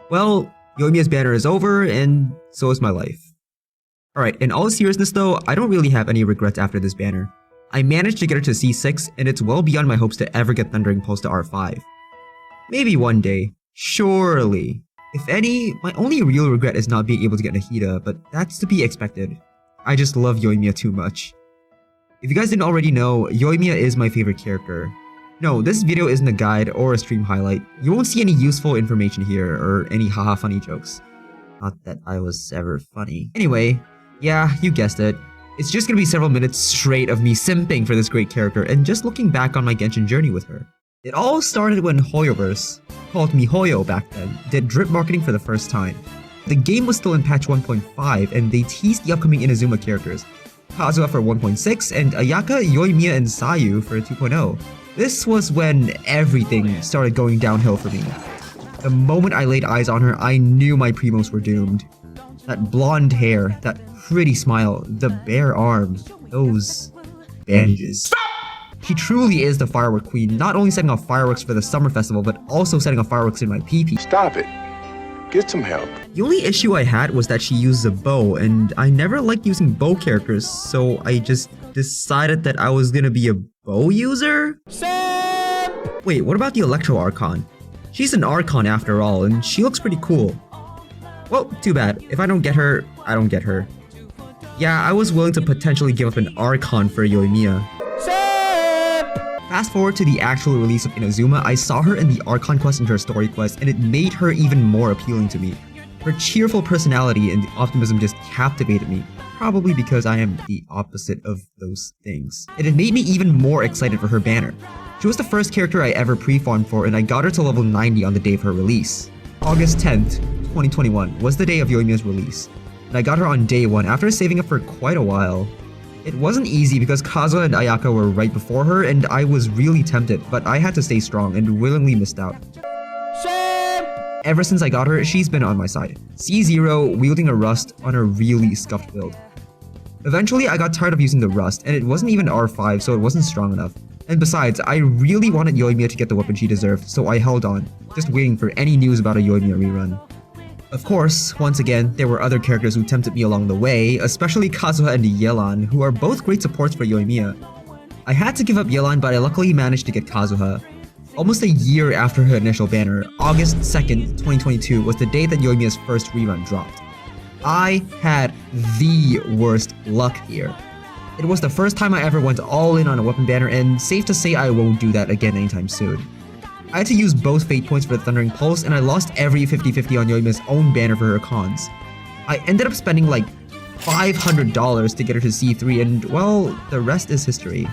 Well, Yoimiya's banner is over, and so is my life. Alright, in all seriousness though, I don't really have any regrets after this banner. I managed to get her to C6, and it's well beyond my hopes to ever get Thundering Pulse to R5. Maybe one day. Surely. If any, my only real regret is not being able to get Nahida, but that's to be expected. I just love Yoimiya too much. If you guys didn't already know, Yoimiya is my favorite character. No, this video isn't a guide or a stream highlight. You won't see any useful information here or any haha funny jokes. Not that I was ever funny. Anyway, yeah, you guessed it. It's just gonna be several minutes straight of me simping for this great character and just looking back on my Genshin journey with her. It all started when Hoyoverse, called MiHoYo back then, did drip marketing for the first time. The game was still in patch 1.5 and they teased the upcoming Inazuma characters, Kazuha for 1.6 and Ayaka, Yoimiya, and Sayu for 2.0. This was when everything started going downhill for me. The moment I laid eyes on her, I knew my primos were doomed. That blonde hair, that pretty smile, the bare arms, those bandages. She truly is the firework queen, not only setting off fireworks for the summer festival, but also setting off fireworks in my PP. Stop it. Get some help. The only issue I had was that she used a bow, and I never liked using bow characters, so I just decided that I was gonna be a bow user? Wait, what about the Electro Archon? She's an Archon after all, and she looks pretty cool. Well, too bad. If I don't get her, I don't get her. Yeah, I was willing to potentially give up an Archon for Yoimiya. Fast forward to the actual release of Inazuma, I saw her in the Archon quest and her story quest, and it made her even more appealing to me. Her cheerful personality and optimism just captivated me, probably because I am the opposite of those things. And it made me even more excited for her banner. She was the first character I ever pre-farmed for, and I got her to level 90 on the day of her release. August 10th, 2021 was the day of Yoimiya's release, and I got her on day 1 after saving up for quite a while. It wasn't easy because Kazuha and Ayaka were right before her, and I was really tempted, but I had to stay strong and willingly missed out. Ever since I got her, she's been on my side. C0 wielding a rust on a really scuffed build. Eventually, I got tired of using the rust, and it wasn't even R5, so it wasn't strong enough. And besides, I really wanted Yoimiya to get the weapon she deserved, so I held on, just waiting for any news about a Yoimiya rerun. Of course, once again, there were other characters who tempted me along the way, especially Kazuha and Yelan, who are both great supports for Yoimiya. I had to give up Yelan, but I luckily managed to get Kazuha. Almost a year after her initial banner, August 2nd, 2022 was the day that Yoimiya's first rerun dropped. I had the worst luck here. It was the first time I ever went all in on a weapon banner, and safe to say I won't do that again anytime soon. I had to use both fate points for the Thundering Pulse, and I lost every 50-50 on Yoimiya's own banner for her cons. I ended up spending like $500 to get her to C3, and well, the rest is history.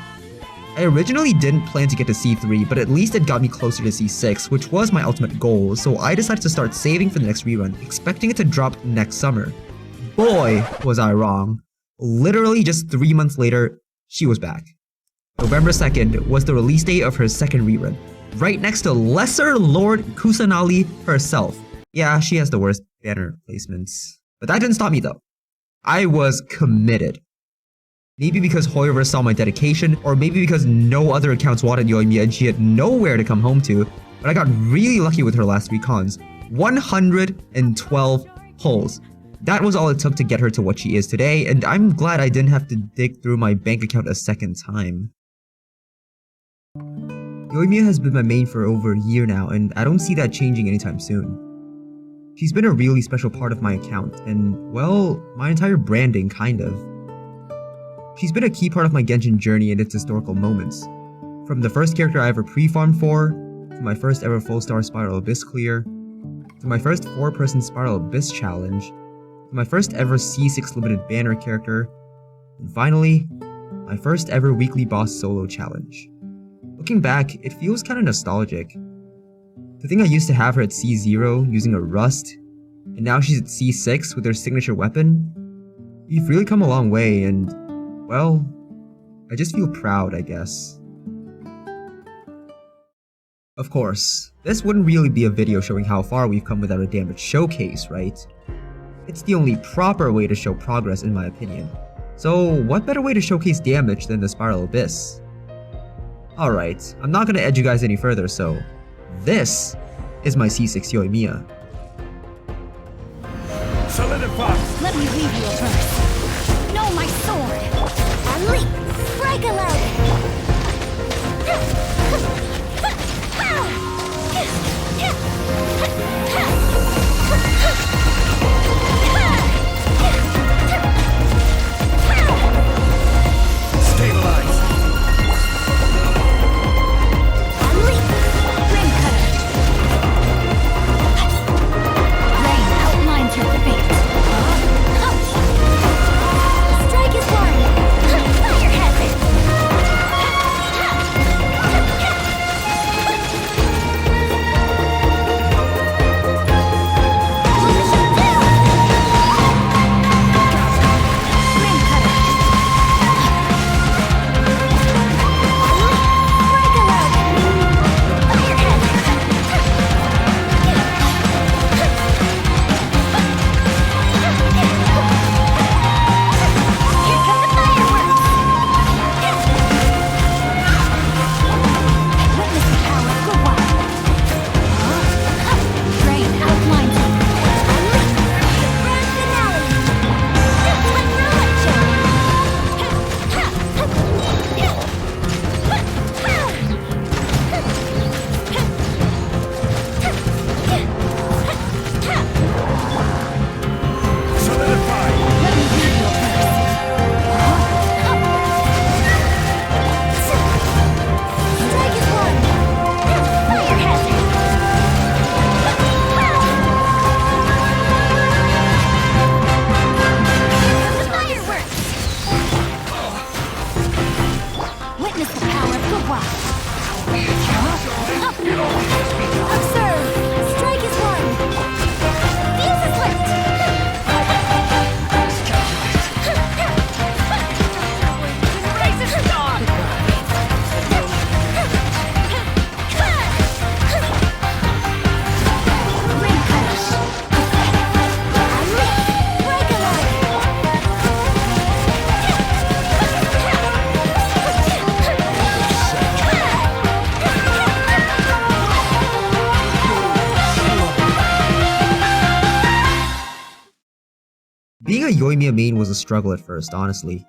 I originally didn't plan to get to C3, but at least it got me closer to C6, which was my ultimate goal, so I decided to start saving for the next rerun, expecting it to drop next summer. Boy, was I wrong. Literally just 3 months later, she was back. November 2nd was the release date of her second rerun, right next to Lesser Lord Kusanali herself. Yeah, she has the worst banner placements. But that didn't stop me though. I was committed. Maybe because Hoyoverse saw my dedication, or maybe because no other accounts wanted Yoimiya and she had nowhere to come home to, but I got really lucky with her last 3 cons. 112 pulls. That was all it took to get her to what she is today, and I'm glad I didn't have to dig through my bank account a second time. Yoimiya has been my main for over a year now, and I don't see that changing anytime soon. She's been a really special part of my account, and, well, my entire branding, kind of. She's been a key part of my Genshin journey and its historical moments. From the first character I ever pre-farmed for, to my first ever full-star Spiral Abyss clear, to my first 4-person Spiral Abyss challenge, to my first ever C6 limited banner character, and finally, my first ever weekly boss solo challenge. Looking back, it feels kinda nostalgic. To think I used to have her at C0 using a rust, and now she's at C6 with her signature weapon? We've really come a long way, and, well, I just feel proud, I guess. Of course, this wouldn't really be a video showing how far we've come without a damage showcase, right? It's the only proper way to show progress in my opinion. So what better way to showcase damage than the Spiral Abyss? Alright, I'm not gonna edge you guys any further, so this is my C6 Yoimiya. Solidify! Let me leave you a verse. Know my sword. Unleash. Break aloud. Stabilize! Unleash. Rain cutter. Rain outlines your fate. Strike is one. Fire hazard. Rain cutter. Break aloud. Fire hazard. Here come the fireworks! Witness the power of the wild. Rain outlines it. Unleash the grand finale. Unroll it, Solidify! Let me read your verse. Strike is one. Fire hazard. The fireworks. Witness the power of the wild. Observe. Strike is one. Fuse is lit. Raise a star. Ring cutters. Break Being a Yoimiya main was a struggle at first, honestly.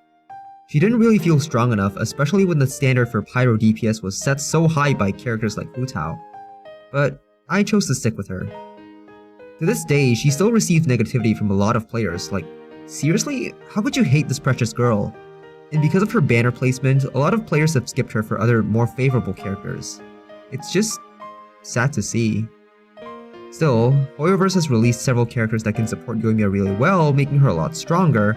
She didn't really feel strong enough, especially when the standard for pyro DPS was set so high by characters like Hu Tao. But I chose to stick with her. To this day, she still receives negativity from a lot of players, like, seriously? How could you hate this precious girl? And because of her banner placement, a lot of players have skipped her for other, more favorable characters. It's just sad to see. Still, Hoyoverse has released several characters that can support Yoimiya really well, making her a lot stronger,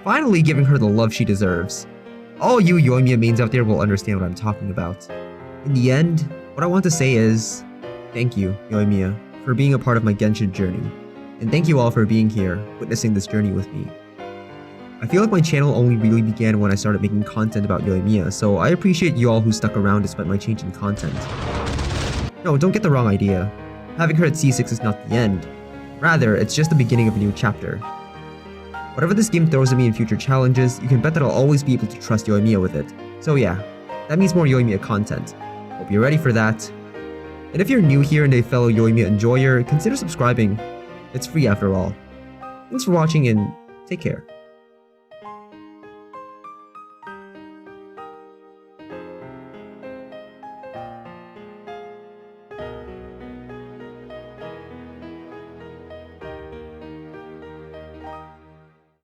finally giving her the love she deserves. All you Yoimiya mains out there will understand what I'm talking about. In the end, what I want to say is, thank you, Yoimiya, for being a part of my Genshin journey. And thank you all for being here, witnessing this journey with me. I feel like my channel only really began when I started making content about Yoimiya, so I appreciate you all who stuck around despite my change in content. No, don't get the wrong idea. Having her at C6 is not the end. Rather, it's just the beginning of a new chapter. Whatever this game throws at me in future challenges, you can bet that I'll always be able to trust Yoimiya with it. So yeah, that means more Yoimiya content. Hope you're ready for that. And if you're new here and a fellow Yoimiya enjoyer, consider subscribing. It's free after all. Thanks for watching and take care.